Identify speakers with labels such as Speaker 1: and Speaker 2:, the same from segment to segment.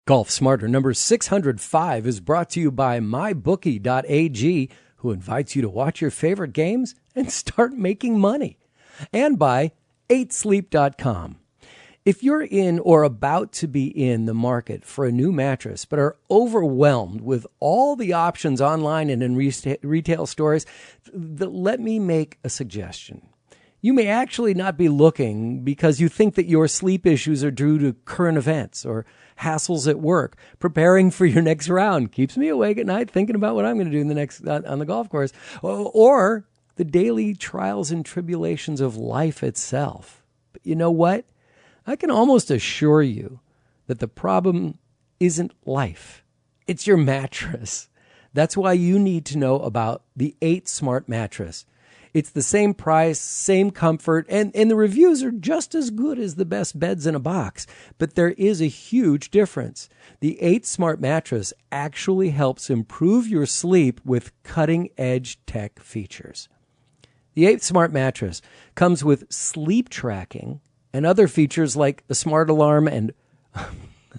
Speaker 1: Golf Smarter number 605 is brought to you by mybookie.ag, who invites you to watch your favorite games and start making money, and by 8sleep.com. If you're in or about to be in the market for a new mattress but are overwhelmed with all the options online and in retail stores, let me make a suggestion. You may actually not be looking because you think that your sleep issues are due to current events or hassles at work. Preparing for your next round keeps me awake at night thinking about what I'm going to do in the next on the golf course, or the daily trials and tribulations of life itself. But you know what? I can almost assure you that the problem isn't life. It's your mattress. That's why you need to know about the 8 Smart Mattress. It's the same price, same comfort, and the reviews are just as good as the best beds in a box. But there is a huge difference. The 8 Smart Mattress actually helps improve your sleep with cutting-edge tech features. The 8 Smart Mattress comes with sleep tracking and other features like a smart alarm and,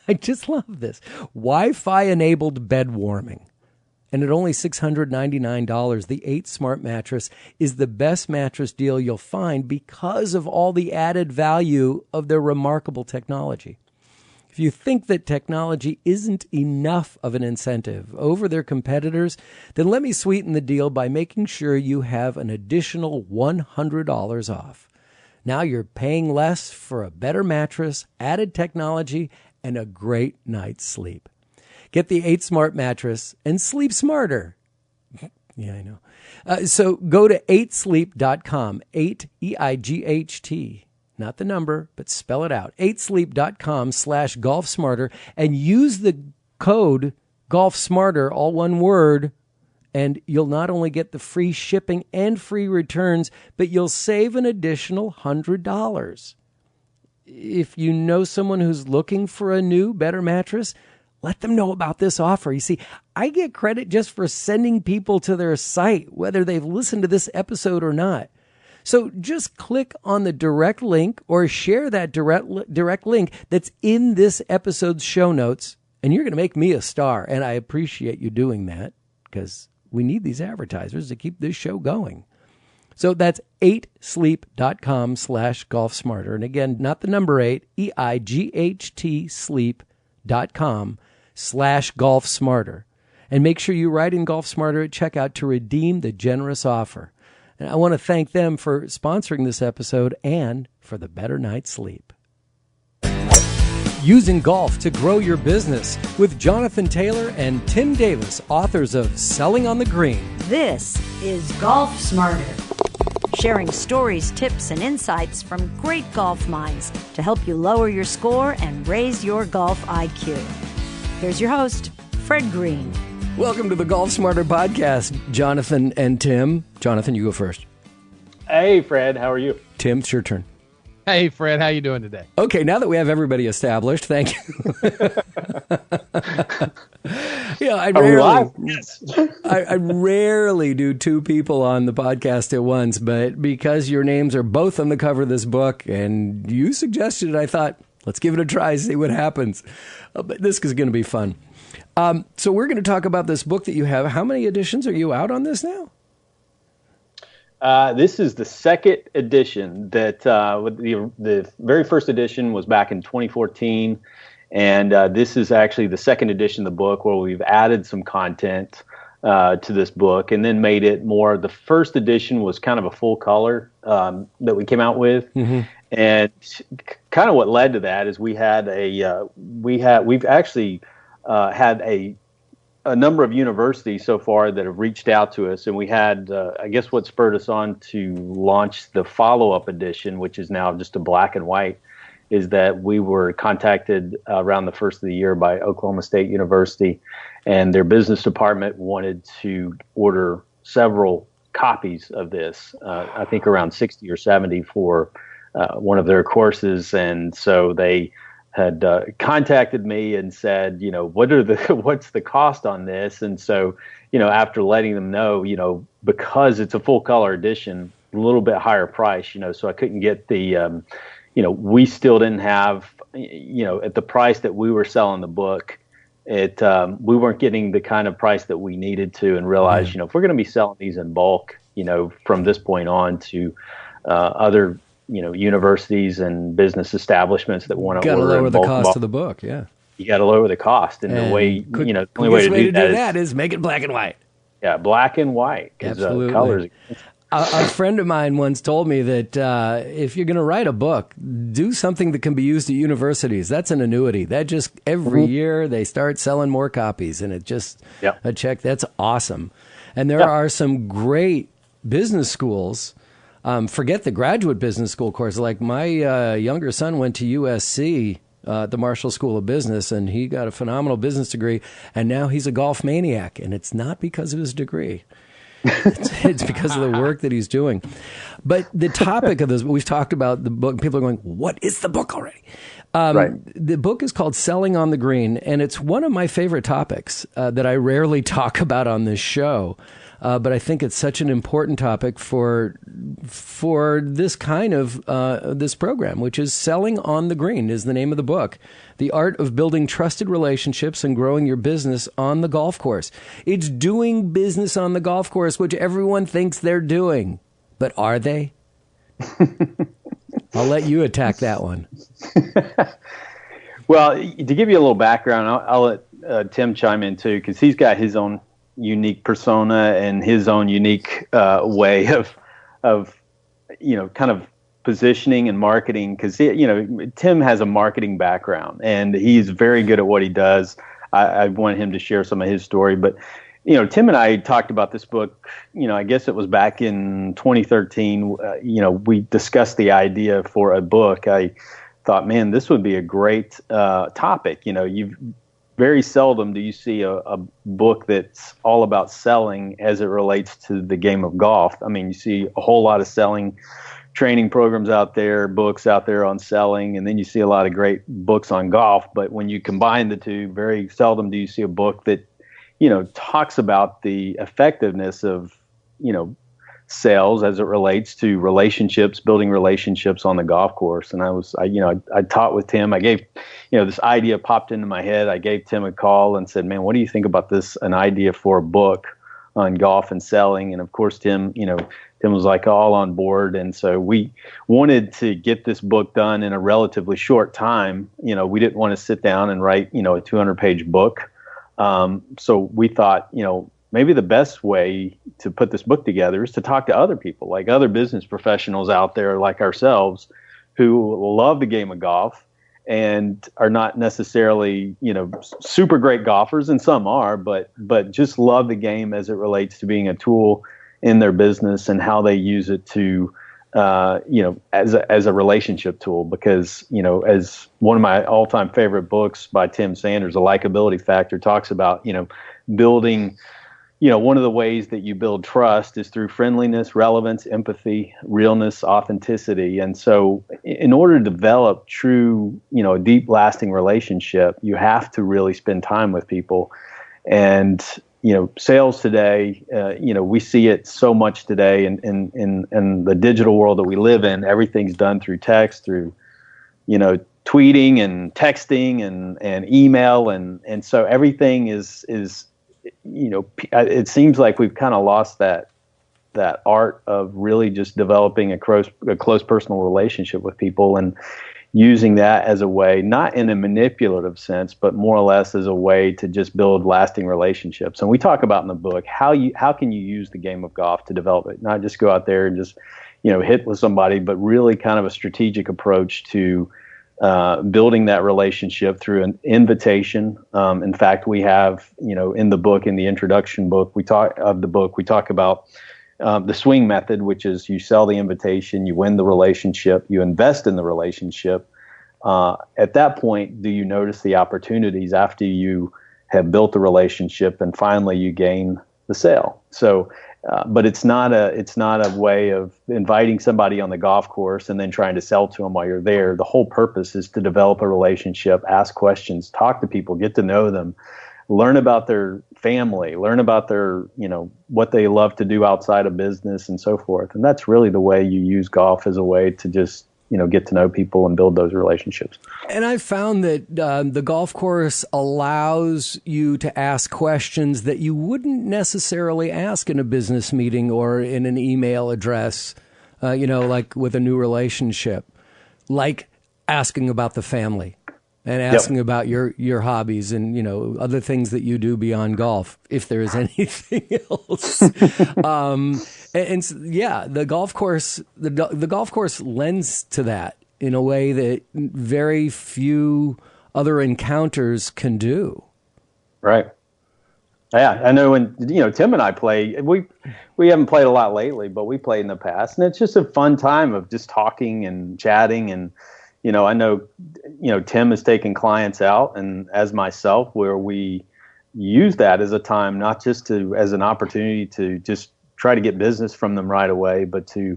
Speaker 1: I just love this, Wi-Fi enabled bed warming. And at only $699, the 8 Smart Mattress is the best mattress deal you'll find because of all the added value of their remarkable technology. If you think that technology isn't enough of an incentive over their competitors, then let me sweeten the deal by making sure you have an additional $100 off. Now you're paying less for a better mattress, added technology, and a great night's sleep. Get the 8 Smart Mattress and sleep smarter. Yeah, I know. So go to 8sleep.com, 8, E-I-G-H-T, not the number, but spell it out, 8sleep.com/golfsmarter, and use the code golfsmarter, all one word, and you'll not only get the free shipping and free returns, but you'll save an additional $100. If you know someone who's looking for a new, better mattress, let them know about this offer. You see, I get credit just for sending people to their site, whether they've listened to this episode or not. So just click on the direct link or share that direct link that's in this episode's show notes, and you're going to make me a star. And I appreciate you doing that because we need these advertisers to keep this show going. So that's 8sleep.com/golfsmarter. And again, not the number 8, E-I-G-H-T sleep.com/golfsmarter. And make sure you write in Golf Smarter at checkout to redeem the generous offer. And I want to thank them for sponsoring this episode and for the better night's sleep. Using golf to grow your business with Jonathan Taylor and Tim Davis, authors of Selling on the Green.
Speaker 2: This is Golf Smarter, sharing stories, tips, and insights from great golf minds to help you lower your score and raise your golf IQ. Here's your host, Fred Green.
Speaker 1: Welcome to the Golf Smarter podcast, Jonathan and Tim. Jonathan, you go first.
Speaker 3: Hey, Fred. How are you?
Speaker 1: Tim, it's your turn.
Speaker 4: Hey, Fred. How you doing today?
Speaker 1: Okay, now that we have everybody established, thank you. I rarely do two people on the podcast at once, but because your names are both on the cover of this book and you suggested it, I thought, let's give it a try, see what happens. But this is going to be fun. So we're going to talk about this book that you have. How many editions are you out on this now?
Speaker 3: This is the second edition. That the very first edition was back in 2014, and this is actually the second edition of the book where we've added some content to this book and then made it more. The first edition was kind of a full color that we came out with, and kind of what led to that is we've actually had a number of universities so far that have reached out to us, and we had, I guess what spurred us on to launch the follow-up edition, which is now just a black and white, is that we were contacted around the first of the year by Oklahoma State University, and their business department wanted to order several copies of this, I think around 60 or 70 for one of their courses, and so they had contacted me and said, what's the cost on this? And so, after letting them know, because it's a full color edition, a little bit higher price, so I couldn't get the, we still didn't have, at the price that we were selling the book, we weren't getting the kind of price that we needed to, and realized, if we're going to be selling these in bulk, from this point on to other, universities and business establishments that want to order
Speaker 1: lower the cost of the book. Yeah.
Speaker 3: You got to lower the cost. And the way, the only way to do that is
Speaker 1: make it black and white.
Speaker 3: Yeah, black and white.
Speaker 1: Absolutely.
Speaker 3: Colors.
Speaker 1: A friend of mine once told me that if you're going to write a book, do something that can be used at universities. That's an annuity. That just every year they start selling more copies, and it just a check. That's awesome. And there are some great business schools. Forget the graduate business school course. Like my younger son went to USC, the Marshall School of Business, and he got a phenomenal business degree. And now he's a golf maniac, and it's not because of his degree. It's because of the work that he's doing. But the topic of this, we've talked about the book. People are going, what is the book already? Right. The book is called Selling on the Green, and it's one of my favorite topics that I rarely talk about on this show. But I think it's such an important topic for this kind of this program, which is Selling on the Green is the name of the book. The Art of Building Trusted Relationships and Growing Your Business on the Golf Course. It's doing business on the golf course, which everyone thinks they're doing. But are they? I'll let you attack that one.
Speaker 3: Well, to give you a little background, I'll let Tim chime in too, because he's got his own unique persona and his own unique way of kind of positioning and marketing, because Tim has a marketing background and he's very good at what he does. I want him to share some of his story, but Tim and I talked about this book, I guess it was back in 2013. We discussed the idea for a book. I thought, man, this would be a great topic. Very seldom do you see a book that's all about selling as it relates to the game of golf. I mean, you see a whole lot of selling training programs out there, books out there on selling, and then you see a lot of great books on golf. But when you combine the two, very seldom do you see a book that, talks about the effectiveness of, sales as it relates to relationships, building relationships on the golf course. And I taught with Tim. I gave, this idea popped into my head. I gave Tim a call and said, man, what do you think about this, an idea for a book on golf and selling? And of course, Tim was like all on board. And so we wanted to get this book done in a relatively short time. We didn't want to sit down and write, a 200-page book. So we thought, maybe the best way to put this book together is to talk to other people, like other business professionals out there like ourselves, who love the game of golf and are not necessarily, super great golfers, and some are, but just love the game as it relates to being a tool in their business and how they use it to, as a relationship tool. Because, as one of my all-time favorite books by Tim Sanders, The Likability Factor, talks about, building. One of the ways that you build trust is through friendliness, relevance, empathy, realness, authenticity. And so in order to develop true, a deep, lasting relationship, you have to really spend time with people. And, sales today, we see it so much today in the digital world that we live in. Everything's done through text, through, tweeting and texting and email. And so everything is it seems like we've kind of lost that art of really just developing a close personal relationship with people, and using that as a way, not in a manipulative sense, but more or less as a way to just build lasting relationships. And we talk about in the book how can you use the game of golf to develop it, not just go out there and just hit with somebody, but really kind of a strategic approach to building that relationship through an invitation. In fact, we have, in the book, in the introduction book, we talk about the swing method, which is you sell the invitation, you win the relationship, you invest in the relationship. At that point, do you notice the opportunities after you have built the relationship and finally you gain the sale? So, but it's not a way of inviting somebody on the golf course and then trying to sell to them while you're there. The whole purpose is to develop a relationship, ask questions, talk to people, get to know them, learn about their family, learn about their, what they love to do outside of business and so forth. And that's really the way you use golf, as a way to just, get to know people and build those relationships.
Speaker 1: And I found that the golf course allows you to ask questions that you wouldn't necessarily ask in a business meeting or in an email address, like with a new relationship, like asking about the family and asking about your hobbies and, other things that you do beyond golf, if there is anything else. The golf course, the golf course lends to that in a way that very few other encounters can do.
Speaker 3: Right. Yeah, I know when Tim and I play, we haven't played a lot lately, but we played in the past, and it's just a fun time of just talking and chatting. And I know Tim has taken clients out, and as myself, where we use that as a time not just as an opportunity to just try to get business from them right away, but to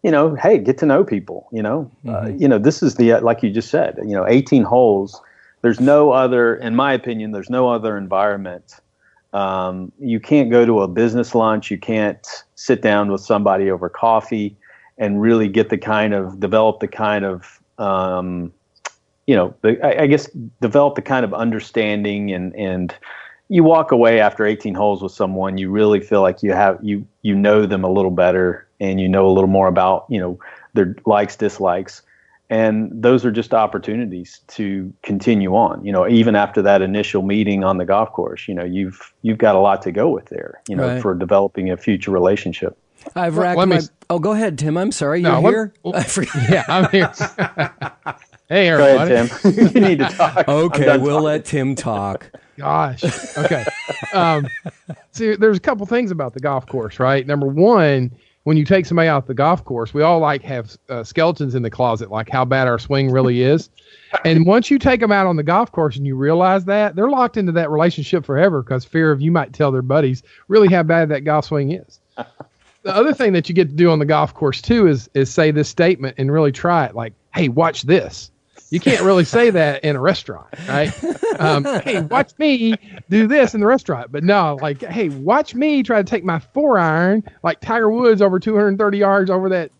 Speaker 3: hey, get to know people. This is like you just said, 18 holes. There's no other, in my opinion, there's no other environment. You can't go to a business lunch. You can't sit down with somebody over coffee and really develop the kind of, develop the kind of understanding and you walk away after 18 holes with someone, you really feel like you know them a little better and a little more about, their likes, dislikes. And those are just opportunities to continue on, even after that initial meeting on the golf course. You've got a lot to go with there,
Speaker 1: right,
Speaker 3: for developing a future relationship.
Speaker 1: I've racked go ahead, Tim. I'm sorry. You're here? I forget.
Speaker 4: Yeah, I'm here. Hey, everybody.
Speaker 3: Go ahead, Tim. You need to talk.
Speaker 1: Okay, we'll let Tim talk.
Speaker 4: Gosh. Okay. See, there's a couple things about the golf course, right? Number one, when you take somebody out the golf course, we all have skeletons in the closet, like how bad our swing really is. And once you take them out on the golf course and you realize that, they're locked into that relationship forever because fear of you might tell their buddies really how bad that golf swing is. The other thing that you get to do on the golf course too is say this statement and really try it. Like, hey, watch this. You can't really say that in a restaurant, right? Hey, watch me do this in the restaurant. But no, like, hey, watch me try to take my 4-iron, like Tiger Woods, over 230 yards over that,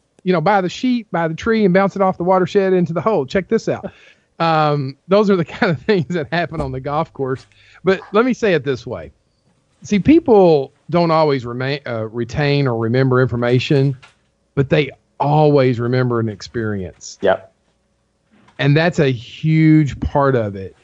Speaker 4: by the tree and bounce it off the watershed into the hole. Check this out. Those are the kind of things that happen on the golf course. But let me say it this way. See, people don't always retain or remember information, but they always remember an experience.
Speaker 3: Yep.
Speaker 4: And that's a huge part of it.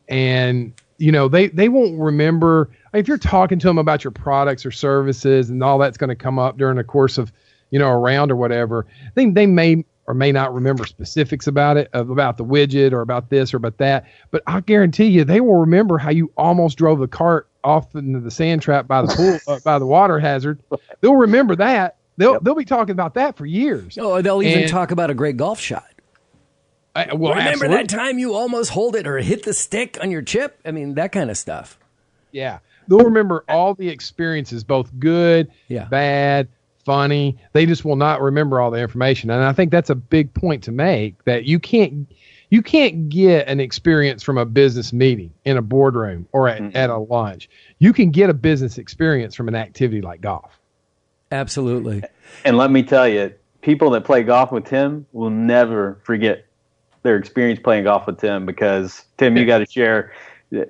Speaker 4: And, they won't remember. If you're talking to them about your products or services and all that's going to come up during the course of, a round or whatever, they may or may not remember specifics about it, about the widget or about this or about that. But I guarantee you, they will remember how you almost drove the cart off into the sand trap by the pool, by the water hazard. They'll remember that. They'll be talking about that for years.
Speaker 1: Oh, they'll even talk about a great golf shot. Remember
Speaker 4: absolutely.
Speaker 1: that time you almost hold it or hit the stick on your chip? I mean, that kind of stuff.
Speaker 4: Yeah. They'll remember all the experiences, both good, bad, funny. They just will not remember all the information. And I think that's a big point to make, that you can't get an experience from a business meeting in a boardroom or at a lunch. You can get a business experience from an activity like golf.
Speaker 1: Absolutely.
Speaker 3: And let me tell you, people that play golf with Tim will never forget their experience playing golf with Tim, because Tim, you got to share.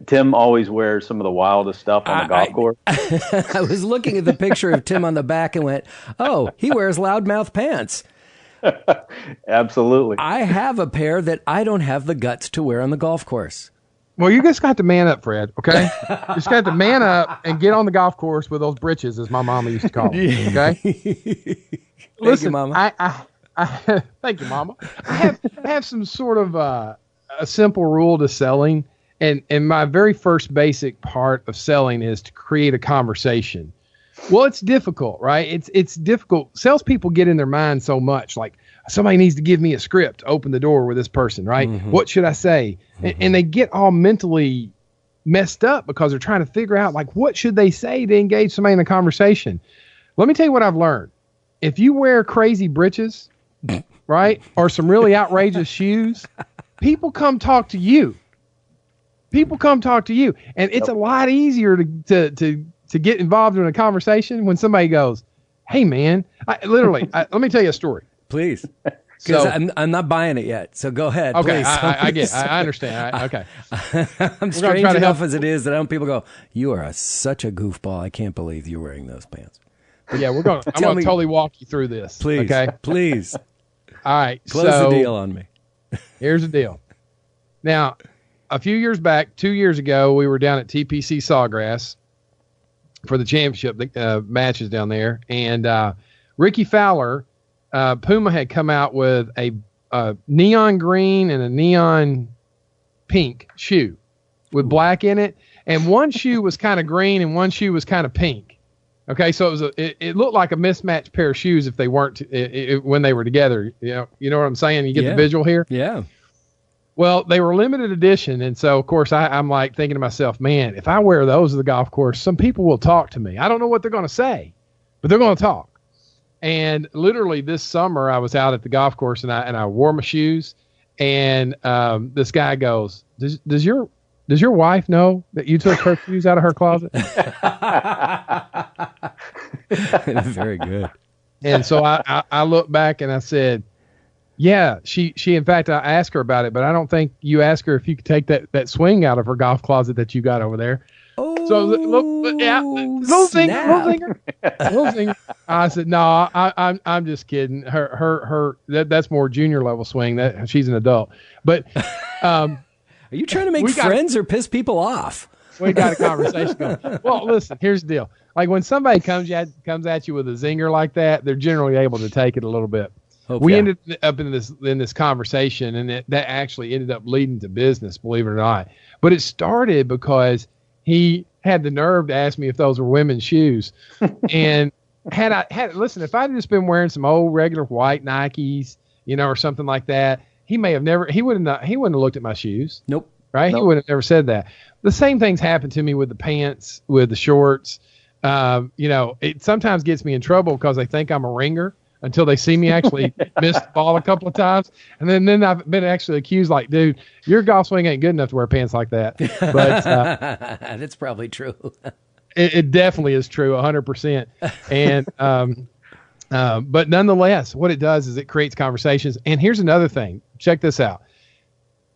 Speaker 3: Tim always wears some of the wildest stuff on the golf course.
Speaker 1: I was looking at the picture of Tim on the back and went, oh, he wears loudmouth pants.
Speaker 3: Absolutely.
Speaker 1: I have a pair that I don't have the guts to wear on the golf course.
Speaker 4: Well, you just got to man up, Fred, okay? You just got to man up and get on the golf course with those britches, as my mama used to call them, okay?
Speaker 1: Thank you, Mama.
Speaker 4: Thank you, Mama. I have some sort of a simple rule to selling, and my very first basic part of selling is to create a conversation. Well, it's difficult, right? It's difficult. Salespeople get in their mind so much, like somebody needs to give me a script to open the door with this person, right? Mm-hmm. What should I say? Mm-hmm. And they get all mentally messed up because they're trying to figure out, like, what should they say to engage somebody in a conversation? Let me tell you what I've learned. If you wear crazy britches, right, or some really outrageous shoes, people come talk to you. People come talk to you. And it's a lot easier to get involved in a conversation when somebody goes, hey, man, let me tell you a story.
Speaker 1: Please. Because
Speaker 4: So
Speaker 1: I'm not buying it yet. So go ahead,
Speaker 4: okay,
Speaker 1: please.
Speaker 4: I understand. Okay,
Speaker 1: I'm strange enough as it is that people go, "You are such a goofball. I can't believe you're wearing those pants."
Speaker 4: but yeah, I'm going to totally walk you through this.
Speaker 1: Please,
Speaker 4: okay,
Speaker 1: please.
Speaker 4: all right.
Speaker 1: Close the deal on me.
Speaker 4: Here's the deal. Now, a few years back, 2 years ago, we were down at TPC Sawgrass for the championship matches down there, and Ricky Fowler, Puma had come out with a neon green and a neon pink shoe with black in it, and one shoe was kind of green and one shoe was kind of pink. Okay, so it looked like a mismatched pair of shoes if they weren't when they were together. You know what I'm saying? You get the visual here.
Speaker 1: Yeah.
Speaker 4: Well, they were limited edition, and so of course I'm like thinking to myself, man, if I wear those to the golf course, some people will talk to me. I don't know what they're going to say, but they're going to talk. And literally this summer, I was out at the golf course and I wore my shoes, and this guy goes, "Does your wife know that you took her shoes out of her closet?"
Speaker 1: Very good.
Speaker 4: And so I looked back and I said, "Yeah, she in fact, I asked her about it, but I don't think you asked her if you could take that swing out of her golf closet that you got over there."
Speaker 1: Oh,
Speaker 4: so little zinger. I said, "No, I'm just kidding. Her that's more junior level swing. That she's an adult." But
Speaker 1: are you trying to make friends or piss people off?
Speaker 4: We got a conversation going. Well, listen, here's the deal. Like when somebody comes at you with a zinger like that, they're generally able to take it a little bit. We ended up in this conversation, and that actually ended up leading to business, believe it or not. But it started because he had the nerve to ask me if those were women's shoes. And listen, if I'd just been wearing some old regular white Nikes, or something like that, he wouldn't have looked at my shoes.
Speaker 1: Nope.
Speaker 4: Right? Nope. He would have never said that. The same things happen to me with the pants, with the shorts. It sometimes gets me in trouble because they think I'm a ringer until they see me actually miss the ball a couple of times. And then I've been actually accused, like, dude, your golf swing ain't good enough to wear pants like that. But
Speaker 1: that's probably true.
Speaker 4: it definitely is true, 100%. And but nonetheless, what it does is it creates conversations. And here's another thing. Check this out.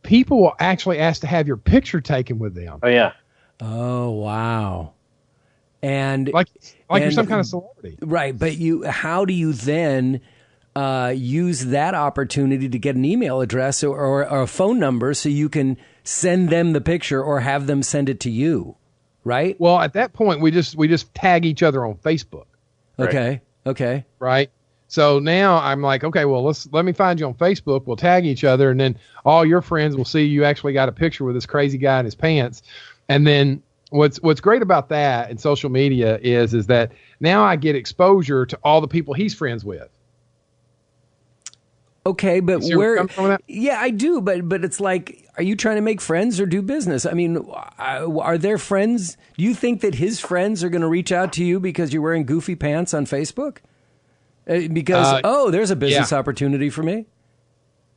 Speaker 4: People will actually ask to have your picture taken with them.
Speaker 3: Oh, yeah.
Speaker 1: Oh, wow. And
Speaker 4: like you're some kind of celebrity.
Speaker 1: Right. But how do you then use that opportunity to get an email address or a phone number so you can send them the picture or have them send it to you? Right.
Speaker 4: Well, at that point, we just tag each other on Facebook.
Speaker 1: Okay. Okay.
Speaker 4: Right. So now I'm like, okay, well, let me find you on Facebook. We'll tag each other, and then all your friends will see you actually got a picture with this crazy guy in his pants. And then what's great about that in social media is that now I get exposure to all the people he's friends with.
Speaker 1: Okay, but
Speaker 4: where?
Speaker 1: Yeah, I do, but it's like, are you trying to make friends or do business? I mean, are there friends? Do you think that his friends are going to reach out to you because you're wearing goofy pants on Facebook? Because there's a business opportunity for me.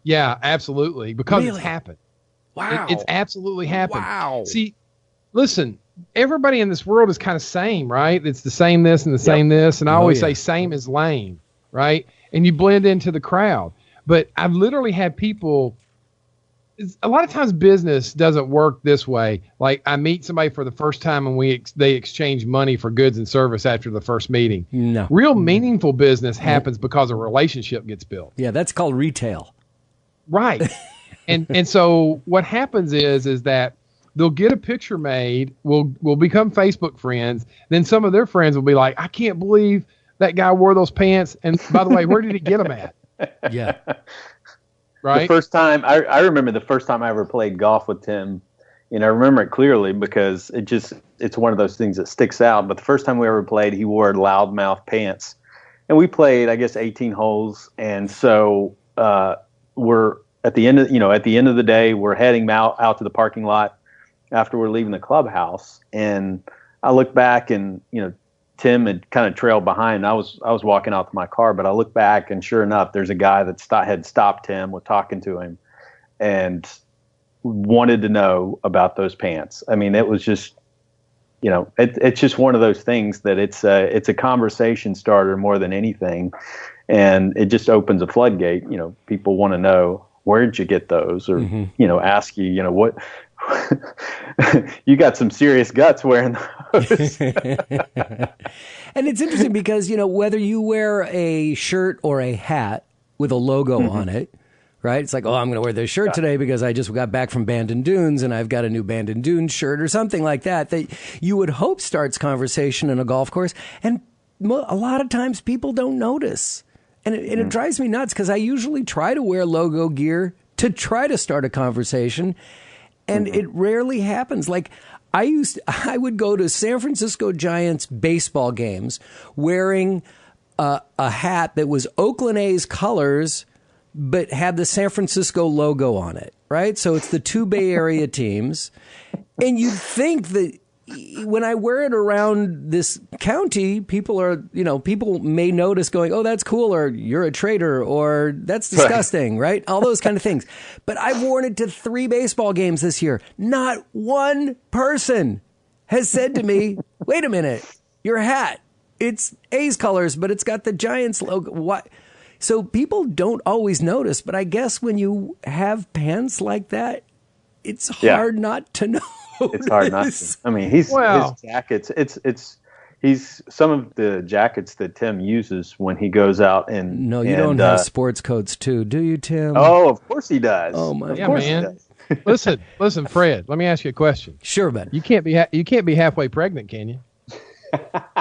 Speaker 4: Yeah, absolutely. Because
Speaker 1: really?
Speaker 4: It's happened.
Speaker 1: Wow,
Speaker 4: it's absolutely happened.
Speaker 1: Wow.
Speaker 4: See, listen, everybody in this world is kind of same, right? It's the same this and the same this, and I always say same is lame, right? And you blend into the crowd. But I've literally had people. A lot of times, business doesn't work this way. Like I meet somebody for the first time, and they exchange money for goods and service after the first meeting.
Speaker 1: No,
Speaker 4: real meaningful business happens because a relationship gets built.
Speaker 1: Yeah, that's called retail.
Speaker 4: Right. and so what happens is that they'll get a picture made. We'll become Facebook friends. Then some of their friends will be like, I can't believe that guy wore those pants. And by the way, where did he get them at?
Speaker 1: Yeah.
Speaker 4: Right.
Speaker 3: The first time I remember the first time I ever played golf with Tim, I remember it clearly because it's one of those things that sticks out. But the first time we ever played, he wore loudmouth pants, and we played, I guess, 18 holes. And so we're at the end of the day, we're heading out to the parking lot after we're leaving the clubhouse, and I look back and Tim had kind of trailed behind. I was walking out to my car, but I look back, and sure enough, there's a guy that had stopped him, was talking to him, and wanted to know about those pants. I mean, it was just it's just one of those things that it's a conversation starter more than anything, and it just opens a floodgate. People want to know, where'd you get those, or ask you, what. You got some serious guts wearing those.
Speaker 1: And it's interesting because whether you wear a shirt or a hat with a logo on it. Right? It's like, oh, I'm going to wear this shirt today because I just got back from Bandon Dunes and I've got a new Bandon Dunes shirt or something like that you would hope starts conversation in a golf course. And a lot of times people don't notice. And it drives me nuts because I usually try to wear logo gear to try to start a conversation. And it rarely happens. Like I would go to San Francisco Giants baseball games wearing a hat that was Oakland A's colors but had the San Francisco logo on it, right? So it's the two Bay Area teams. And you'd think that when I wear it around this county, people may notice going, oh, that's cool, or you're a traitor, or that's disgusting, right? All those kind of things. But I've worn it to 3 baseball games this year. Not one person has said to me, wait a minute, your hat, it's A's colors, but it's got the Giants logo. What? So people don't always notice, but I guess when you have pants like that, it's hard not to know.
Speaker 3: It's hard not to. I mean, his jackets. He's some of the jackets that Tim uses when he goes out and.
Speaker 1: No, you don't have sports coats too, do you, Tim?
Speaker 3: Oh, of course he does.
Speaker 1: Oh my,
Speaker 4: yeah, man. Listen, Fred. Let me ask you a question.
Speaker 1: Sure, Ben.
Speaker 4: You can't be halfway pregnant, can you?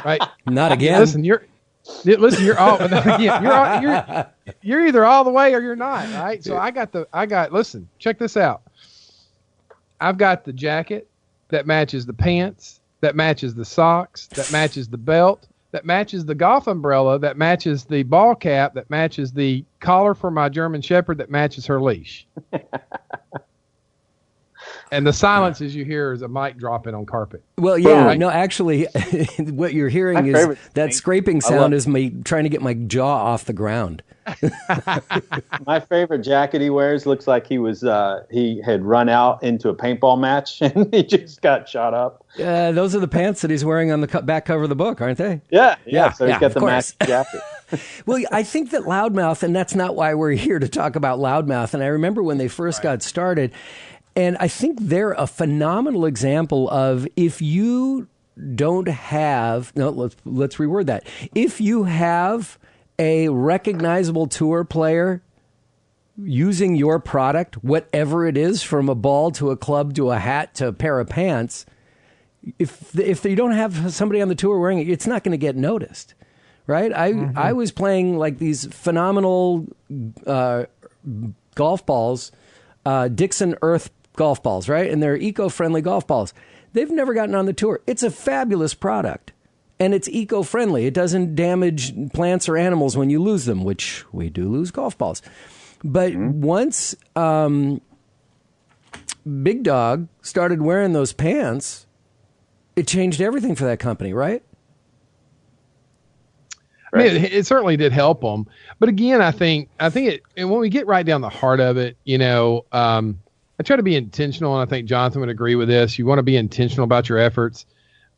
Speaker 4: Right?
Speaker 1: Not again.
Speaker 4: Listen, you're either all the way or you're not, right? So listen, check this out. I've got the jacket that matches the pants, that matches the socks, that matches the belt, that matches the golf umbrella, that matches the ball cap, that matches the collar for my German Shepherd, that matches her leash. And the silence as you hear is a mic dropping on carpet.
Speaker 1: Well, yeah, right? No, actually, what you're hearing is that scraping sound is me trying to get my jaw off the ground.
Speaker 3: My favorite jacket he wears looks like he had run out into a paintball match and he just got shot up.
Speaker 1: Those are the pants that he's wearing on the back cover of the book, aren't they?
Speaker 3: Yeah. So he's got the match jacket.
Speaker 1: Well, I think that loudmouth, and that's not why we're here to talk about loudmouth. And I remember when they first got started. And I think they're a phenomenal example of if you don't have, let's reword that. If you have a recognizable tour player using your product, whatever it is, from a ball to a club to a hat to a pair of pants, if you don't have somebody on the tour wearing it, it's not going to get noticed, right? I was playing like these phenomenal golf balls, Dixon Earth golf balls, right? And they're eco-friendly golf balls. They've never gotten on the tour. It's a fabulous product. And it's eco-friendly. It doesn't damage plants or animals when you lose them, which we do lose golf balls. But once Big Dog started wearing those pants, it changed everything for that company, right?
Speaker 4: I mean, it certainly did help them. But again, I think it, and when we get right down the heart of it, I try to be intentional, and I think Jonathan would agree with this. You want to be intentional about your efforts.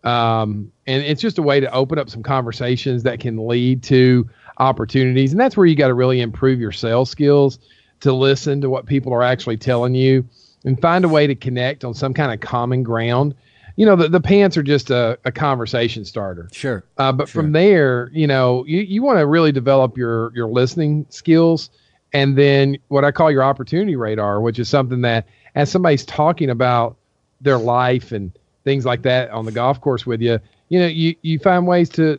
Speaker 4: And it's just a way to open up some conversations that can lead to opportunities. And that's where you got to really improve your sales skills, to listen to what people are actually telling you and find a way to connect on some kind of common ground. The pants are just a conversation starter.
Speaker 1: Sure.
Speaker 4: But from there, you want to really develop your listening skills. And then what I call your opportunity radar, which is something that as somebody's talking about their life and things like that on the golf course with you, you find ways to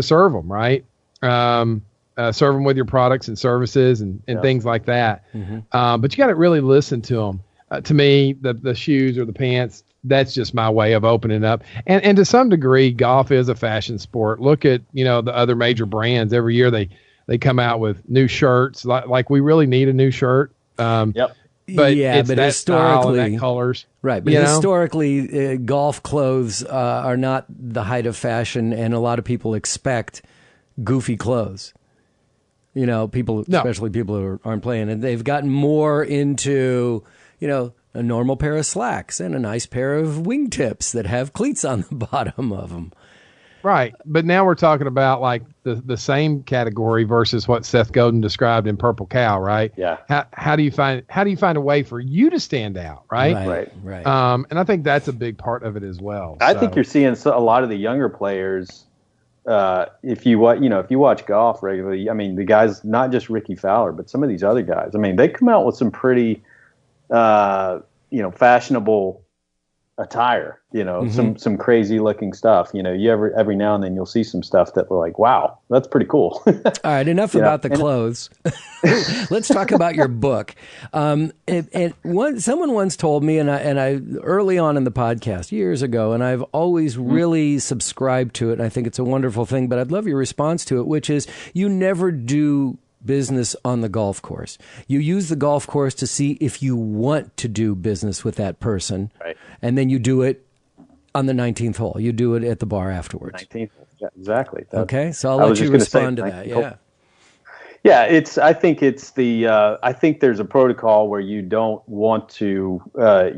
Speaker 4: serve them, right? Serve them with your products and services and things like that. But you got to really listen to them. To me, the shoes or the pants, that's just my way of opening up. And to some degree, golf is a fashion sport. Look at, the other major brands. Every year they come out with new shirts. Like we really need a new shirt.
Speaker 3: Yep.
Speaker 4: But historically, and that colors,
Speaker 1: right? But historically, golf clothes are not the height of fashion, and a lot of people expect goofy clothes. Especially people who aren't playing, and they've gotten more into a normal pair of slacks and a nice pair of wingtips that have cleats on the bottom of them.
Speaker 4: Right. But now we're talking about like the same category versus what Seth Godin described in Purple Cow, right?
Speaker 3: Yeah.
Speaker 4: How do you find a way for you to stand out, right?
Speaker 3: Right.
Speaker 4: And I think that's a big part of it as well.
Speaker 3: I think you're seeing a lot of the younger players. If you watch golf regularly, I mean, the guys, not just Ricky Fowler, but some of these other guys. I mean, they come out with some pretty, fashionable attire. Some crazy looking stuff. Every now and then you'll see some stuff that we're like, wow, that's pretty cool.
Speaker 1: All right, enough about the clothes. Let's talk about your book. Someone once told me, and I early on in the podcast years ago, and I've always really subscribed to it, and I think it's a wonderful thing, but I'd love your response to it, which is you never do business on the golf course. You use the golf course to see if you want to do business with that person, right? And then you do it on the 19th hole. You do it at the bar afterwards. 19th,
Speaker 3: yeah, exactly.
Speaker 1: Okay, so I'll let you respond to that. Yeah.
Speaker 3: Yeah, I think there's a protocol where you don't want to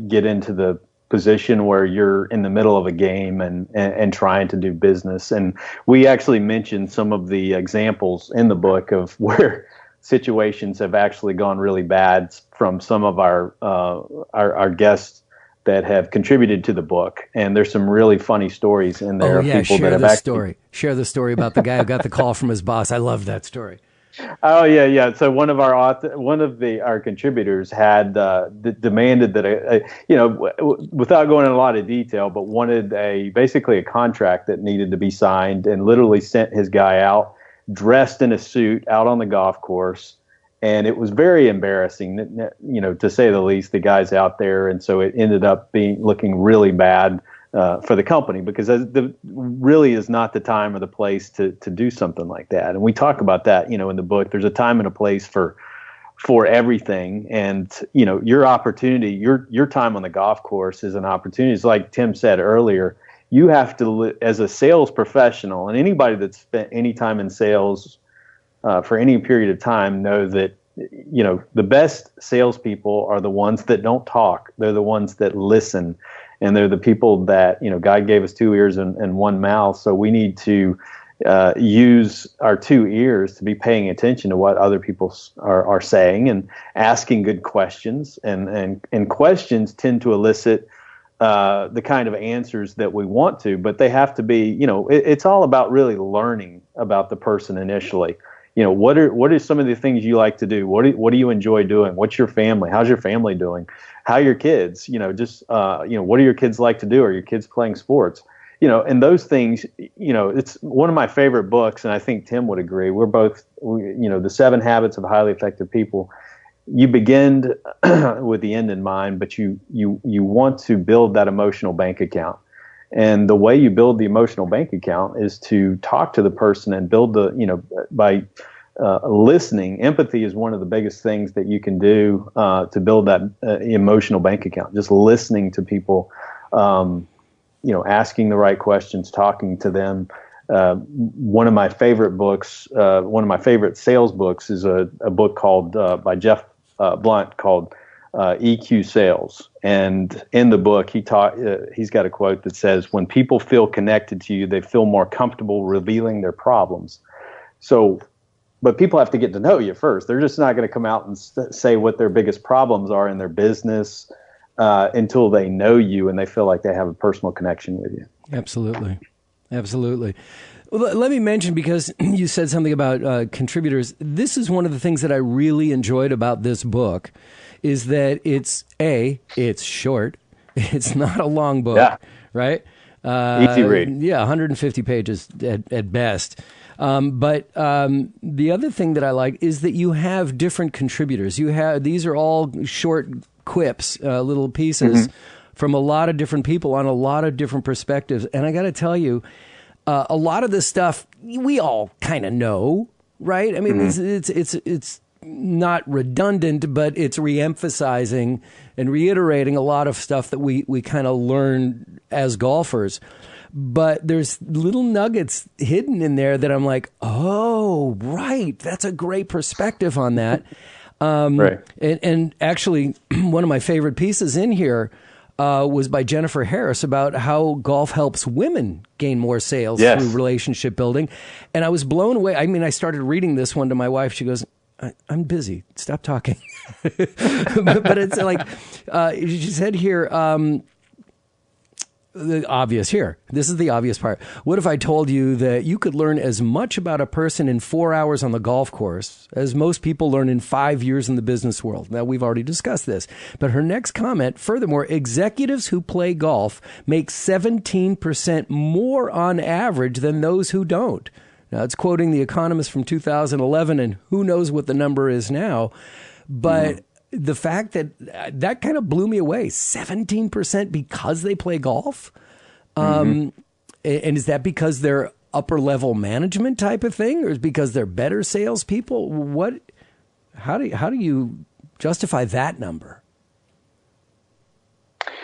Speaker 3: get into the position where you're in the middle of a game and trying to do business. And we actually mentioned some of the examples in the book of where situations have actually gone really bad from some of our guests that have contributed to the book. And there's some really funny stories in there.
Speaker 1: Oh yeah, share the story about the guy who got the call from his boss. I love that story.
Speaker 3: Oh yeah. So one of our contributors had demanded that without going in a lot of detail, but wanted basically a contract that needed to be signed, and literally sent his guy out dressed in a suit out on the golf course, and it was very embarrassing, to say the least. The guy's out there, and so it ended up looking really bad for the company, because really is not the time or the place to do something like that. And we talk about that, in the book. There's a time and a place for everything. And, your opportunity, your time on the golf course is an opportunity. It's like Tim said earlier, you have to, as a sales professional, and anybody that's spent any time in sales for any period of time, know that, the best salespeople are the ones that don't talk. They're the ones that listen. And they're the people that, God gave us 2 ears and one mouth. So we need to use our 2 ears to be paying attention to what other people are saying, and asking good questions. And questions tend to elicit the kind of answers that we want to, but they have to be, it's all about really learning about the person initially. What are some of the things you like to do? What do you enjoy doing? What's your family? How's your family doing? How are your kids? What do your kids like to do? Are your kids playing sports? And those things, it's one of my favorite books, and I think Tim would agree. We're both, The 7 Habits of Highly Effective People. You begin with the end in mind, but you want to build that emotional bank account. And the way you build the emotional bank account is to talk to the person and build by listening. Empathy is one of the biggest things that you can do to build that emotional bank account. Just listening to people, asking the right questions, talking to them. One of my favorite books, one of my favorite sales books, is a book called by Jeff Blunt called EQ Sales. And in the book, he's got a quote that says, "When people feel connected to you, they feel more comfortable revealing their problems." But people have to get to know you first. They're just not going to come out and say what their biggest problems are in their business until they know you and they feel like they have a personal connection with you.
Speaker 1: Absolutely. Well, let me mention, because you said something about contributors. This is one of the things that I really enjoyed about this book, is that it's short. It's not a long book, right?
Speaker 3: Easy read.
Speaker 1: Yeah, 150 pages at best. But the other thing that I like is that you have different contributors. These are all short quips, little pieces from a lot of different people on a lot of different perspectives. And I got to tell you, a lot of this stuff we all kind of know, right? I mean, it's not redundant, but it's reemphasizing and reiterating a lot of stuff that we kind of learn as golfers. But there's little nuggets hidden in there that I'm like, oh, right, that's a great perspective on that.
Speaker 3: Right.
Speaker 1: And actually, one of my favorite pieces in here was by Jennifer Harris about how golf helps women gain more sales through relationship building. And I was blown away. I mean, I started reading this one to my wife. She goes, I'm busy. Stop talking. but it's like, she said here, the obvious here. This is the obvious part. What if I told you that you could learn as much about a person in 4 hours on the golf course as most people learn in 5 years in the business world? Now, we've already discussed this. But her next comment, furthermore, executives who play golf make 17% more on average than those who don't. Now, it's quoting The Economist from 2011, and who knows what the number is now. But the fact that kind of blew me away. 17% because they play golf? And is that because they're upper level management type of thing, or is it because they're better salespeople? How do you justify that number?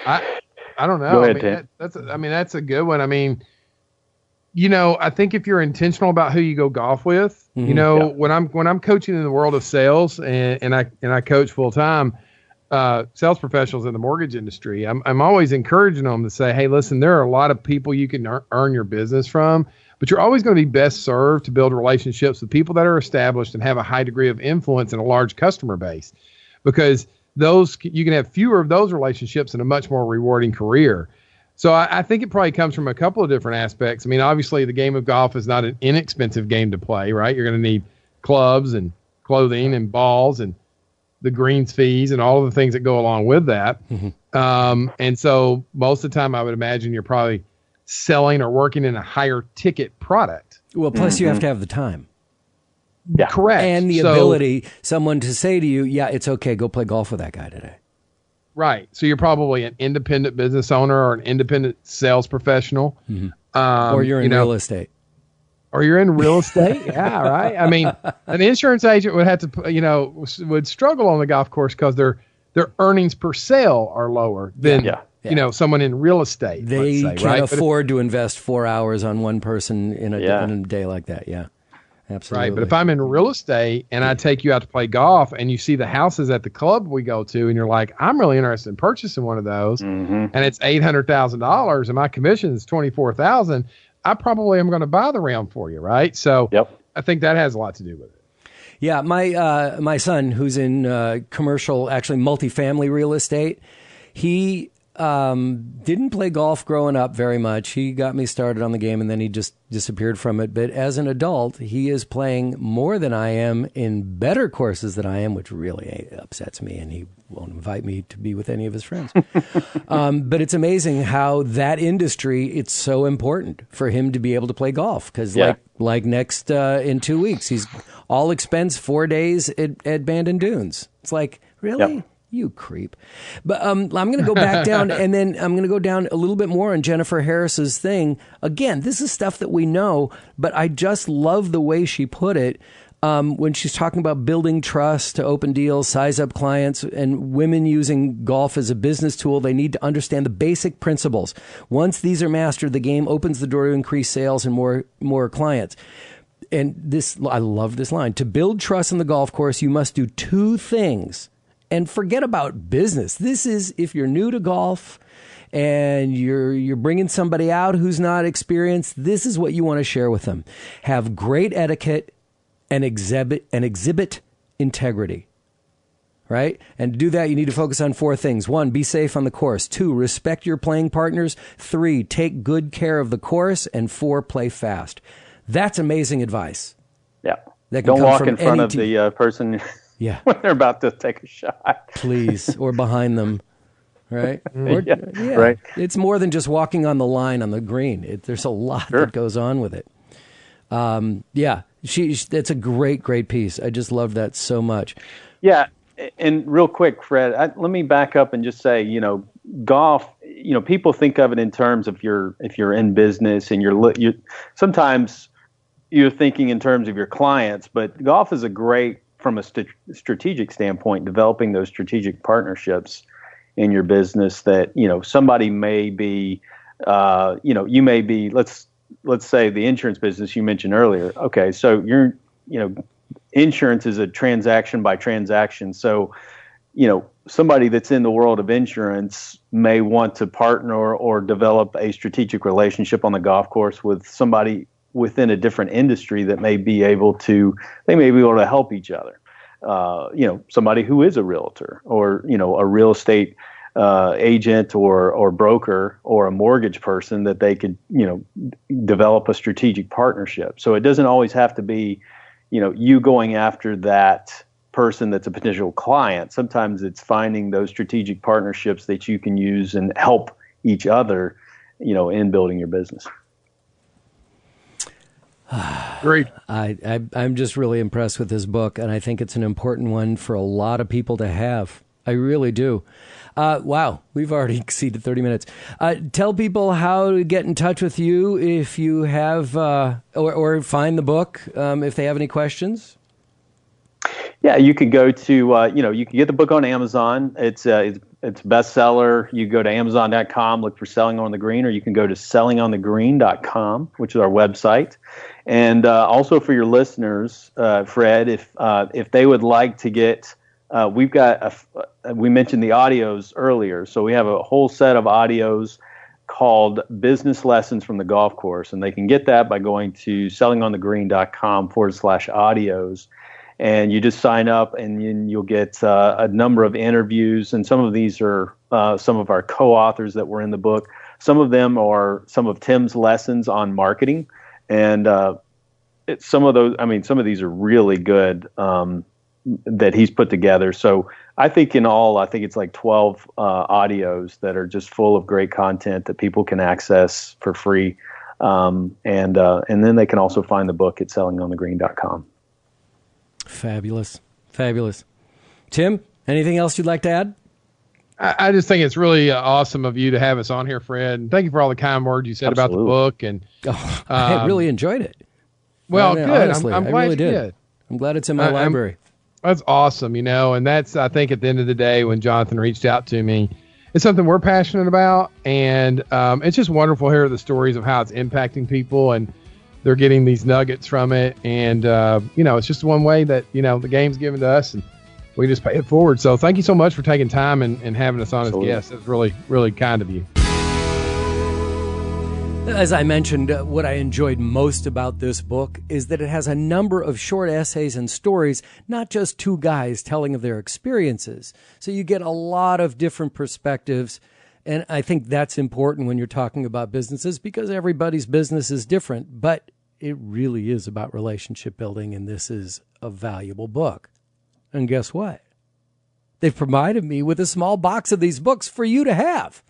Speaker 4: I don't know.
Speaker 3: Go ahead,
Speaker 4: that's a good one. I mean, I think if you're intentional about who you go golf with, when I'm coaching in the world of sales and I coach full time sales professionals in the mortgage industry, I'm always encouraging them to say, hey, listen, there are a lot of people you can earn your business from, but you're always going to be best served to build relationships with people that are established and have a high degree of influence in a large customer base, because you can have fewer of those relationships and a much more rewarding career. So I think it probably comes from a couple of different aspects. I mean, obviously, the game of golf is not an inexpensive game to play, right? You're going to need clubs and clothing and balls and the greens fees and all of the things that go along with that. And so most of the time, I would imagine you're probably selling or working in a higher ticket product.
Speaker 1: Well, plus you have to have the time.
Speaker 4: Yeah. Correct.
Speaker 1: And the ability, someone to say to you, yeah, it's okay, go play golf with that guy today.
Speaker 4: Right. So you're probably an independent business owner or an independent sales professional.
Speaker 1: Or you're in real estate.
Speaker 4: Or you're in real estate. Yeah, right. I mean, an insurance agent would have to, would struggle on the golf course because their earnings per sale are lower than, someone in real estate.
Speaker 1: They can't afford to invest 4 hours on one person in a day like that. Yeah. Absolutely.
Speaker 4: Right. But if I'm in real estate and I take you out to play golf and you see the houses at the club we go to and you're like, I'm really interested in purchasing one of those, and it's $800,000 and my commission is $24,000, I probably am going to buy the round for you. Right. So I think that has a lot to do with it.
Speaker 1: Yeah. My son, who's in commercial, actually multifamily real estate, he didn't play golf growing up very much. He got me started on the game and then he just disappeared from it. But as an adult, he is playing more than I am in better courses than I am, which really upsets me. And he won't invite me to be with any of his friends. But it's amazing how that industry, it's so important for him to be able to play golf. Because like next in 2 weeks, he's all expense 4 days at Bandon Dunes. It's like, really? Yep. You creep. But I'm going to go back down, and then I'm going to go down a little bit more on Jennifer Harris's thing. Again, this is stuff that we know, but I just love the way she put it when she's talking about building trust to open deals, size up clients, and women using golf as a business tool. They need to understand the basic principles. Once these are mastered, the game opens the door to increase sales and more clients. And this, I love this line. To build trust in the golf course, you must do two things. And forget about business. This is if you're new to golf and you're bringing somebody out who's not experienced, this is what you want to share with them. Have great etiquette and exhibit integrity. Right? And to do that, you need to focus on four things. 1, be safe on the course. 2, respect your playing partners. 3, take good care of the course. And 4, play fast. That's amazing advice.
Speaker 3: Yeah. Don't walk in front of the person.
Speaker 1: Yeah.
Speaker 3: When they're about to take a shot.
Speaker 1: Please. Or behind them. Right?
Speaker 3: Right.
Speaker 1: It's more than just walking on the line on the green. There's a lot that goes on with it. That's a great piece. I just love that so much. Yeah.
Speaker 3: And real quick, Fred, let me back up and just say, golf, people think of it in terms of if you're in business and you're sometimes you're thinking in terms of your clients, but golf is from a strategic standpoint, developing those strategic partnerships in your business that, somebody may be, you may be, let's say the insurance business you mentioned earlier. Okay. So you're, insurance is a transaction by transaction. So, somebody that's in the world of insurance may want to partner or develop a strategic relationship on the golf course with somebody within a different industry that may be able to help each other. Somebody who is a realtor or, a real estate agent or broker or a mortgage person that they could, develop a strategic partnership. So it doesn't always have to be, you going after that person that's a potential client. Sometimes it's finding those strategic partnerships that you can use and help each other, in building your business.
Speaker 4: Great.
Speaker 1: I'm just really impressed with this book, and I think it's an important one for a lot of people to have. I really do. Wow, we've already exceeded 30 minutes. Tell people how to get in touch with you if you have, or find the book if they have any questions.
Speaker 3: Yeah, you could go to, you can get the book on Amazon. It's a bestseller. You go to Amazon.com, look for Selling on the Green, or you can go to sellingonthegreen.com, which is our website. And also for your listeners, Fred, if they would like to get, we've got, we mentioned the audios earlier, so we have a whole set of audios called Business Lessons from the Golf Course, and they can get that by going to sellingonthegreen.com/audios. And you just sign up, and then you'll get a number of interviews. And some of these are some of our co-authors that were in the book. Some of them are some of Tim's lessons on marketing. And some of these are really good that he's put together. So I think in all, it's like 12 audios that are just full of great content that people can access for free. And then they can also find the book at sellingonthegreen.com.
Speaker 1: Fabulous. Tim, anything else you'd like to add?
Speaker 4: I just think it's really awesome of you to have us on here, Fred. And thank you for all the kind words you said about the book. And
Speaker 1: I really enjoyed it.
Speaker 4: Well, good.
Speaker 1: Honestly,
Speaker 4: I'm glad
Speaker 1: really
Speaker 4: you
Speaker 1: did.
Speaker 4: did.
Speaker 1: I'm glad it's in my library.
Speaker 4: That's awesome, and that's, I think, at the end of the day, when Jonathan reached out to me, it's something we're passionate about. And it's just wonderful to hear the stories of how it's impacting people, and they're getting these nuggets from it. And, it's just one way that, the game's given to us, and we just pay it forward. So thank you so much for taking time and having us on as guests. It's really, really kind of you.
Speaker 1: As I mentioned, what I enjoyed most about this book is that it has a number of short essays and stories, not just two guys telling of their experiences. So you get a lot of different perspectives. And I think that's important when you're talking about businesses, because everybody's business is different. But it really is about relationship building, and this is a valuable book. And guess what? They've provided me with a small box of these books for you to have.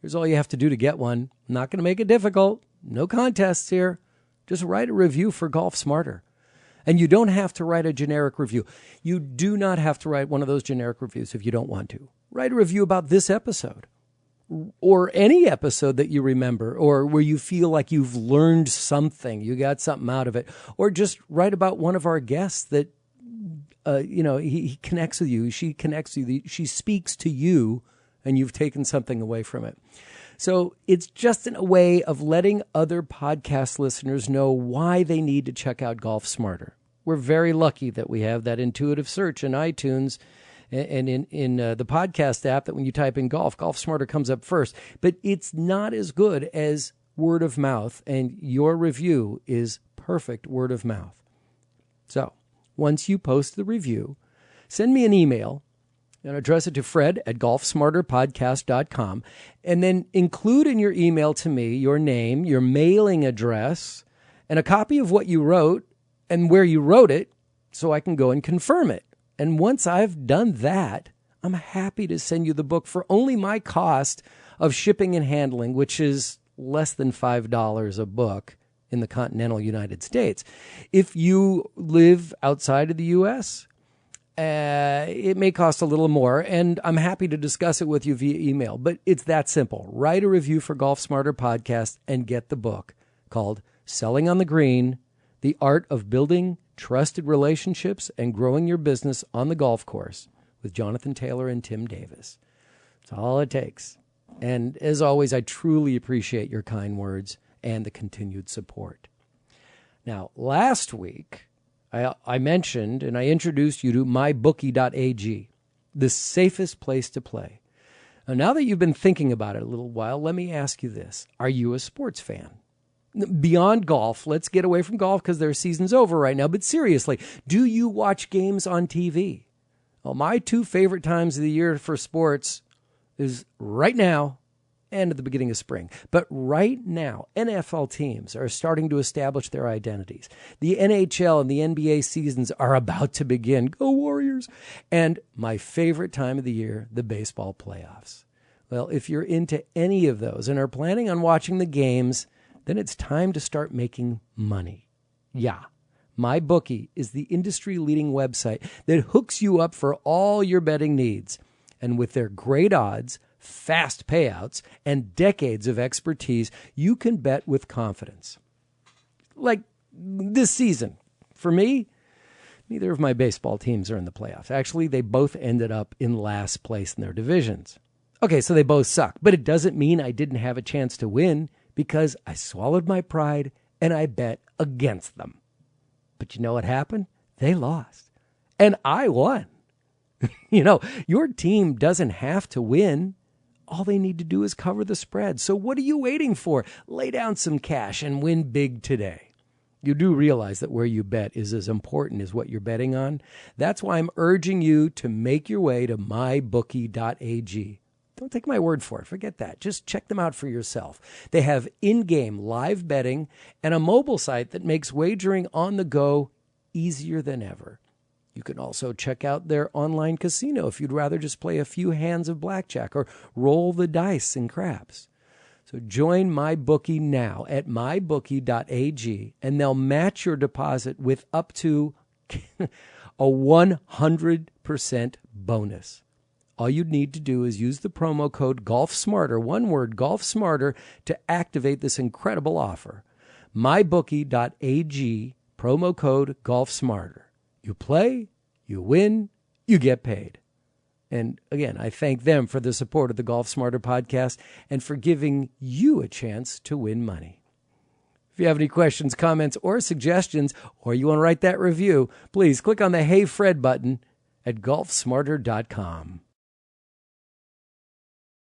Speaker 1: Here's all you have to do to get one. I'm not going to make it difficult. No contests here. Just write a review for Golf Smarter. And you don't have to write a generic review. You do not have to write one of those generic reviews if you don't want to. Write a review about this episode, or any episode that you remember, or where you feel like you've learned something, you got something out of it, or just write about one of our guests that, he connects with you, she connects with you, she speaks to you, and you've taken something away from it. So it's just a way of letting other podcast listeners know why they need to check out Golf Smarter. We're very lucky that we have that intuitive search in iTunes and in the podcast app, that when you type in Golf Smarter comes up first. But it's not as good as word of mouth, and your review is perfect word of mouth. So once you post the review, send me an email and address it to fred@golfsmarterpodcast.com, and then include in your email to me your name, your mailing address, and a copy of what you wrote and where you wrote it, so I can go and confirm it. And once I've done that, I'm happy to send you the book for only my cost of shipping and handling, which is less than $5 a book in the continental United States. If you live outside of the U.S., it may cost a little more, and I'm happy to discuss it with you via email. But it's that simple. Write a review for Golf Smarter Podcast and get the book called Selling on the Green, The Art of Building Trusted Relationships and Growing Your Business on the Golf Course, with Jonathan Taylor and Tim Davis. That's all it takes. And as always, I truly appreciate your kind words and the continued support. Now, last week, I mentioned and I introduced you to mybookie.ag, the safest place to play. Now that you've been thinking about it a little while, let me ask you this. Are you a sports fan? Beyond golf, let's get away from golf because their season's over right now. But seriously, do you watch games on TV? Well, my two favorite times of the year for sports is right now and at the beginning of spring. But right now, NFL teams are starting to establish their identities. The NHL and the NBA seasons are about to begin. Go Warriors! And my favorite time of the year, the baseball playoffs. Well, if you're into any of those and are planning on watching the games, then it's time to start making money. Yeah, MyBookie is the industry-leading website that hooks you up for all your betting needs. And with their great odds, fast payouts, and decades of expertise, you can bet with confidence. Like this season. For me, neither of my baseball teams are in the playoffs. Actually, they both ended up in last place in their divisions. Okay, so they both suck, but it doesn't mean I didn't have a chance to win because I swallowed my pride and I bet against them. But you know what happened? They lost. And I won. Your team doesn't have to win. All they need to do is cover the spread. So what are you waiting for? Lay down some cash and win big today. You do realize that where you bet is as important as what you're betting on. That's why I'm urging you to make your way to mybookie.ag. Don't take my word for it. Forget that. Just check them out for yourself. They have in-game live betting and a mobile site that makes wagering on the go easier than ever. You can also check out their online casino if you'd rather just play a few hands of blackjack or roll the dice in craps. So join MyBookie now at mybookie.ag, and they'll match your deposit with up to a 100% bonus. All you'd need to do is use the promo code GolfSmarter, one word, GolfSmarter, to activate this incredible offer. MyBookie.ag, promo code GolfSmarter. You play, you win, you get paid. And again, I thank them for the support of the Golf Smarter podcast and for giving you a chance to win money. If you have any questions, comments, or suggestions, or you want to write that review, please click on the Hey Fred button at golfsmarter.com.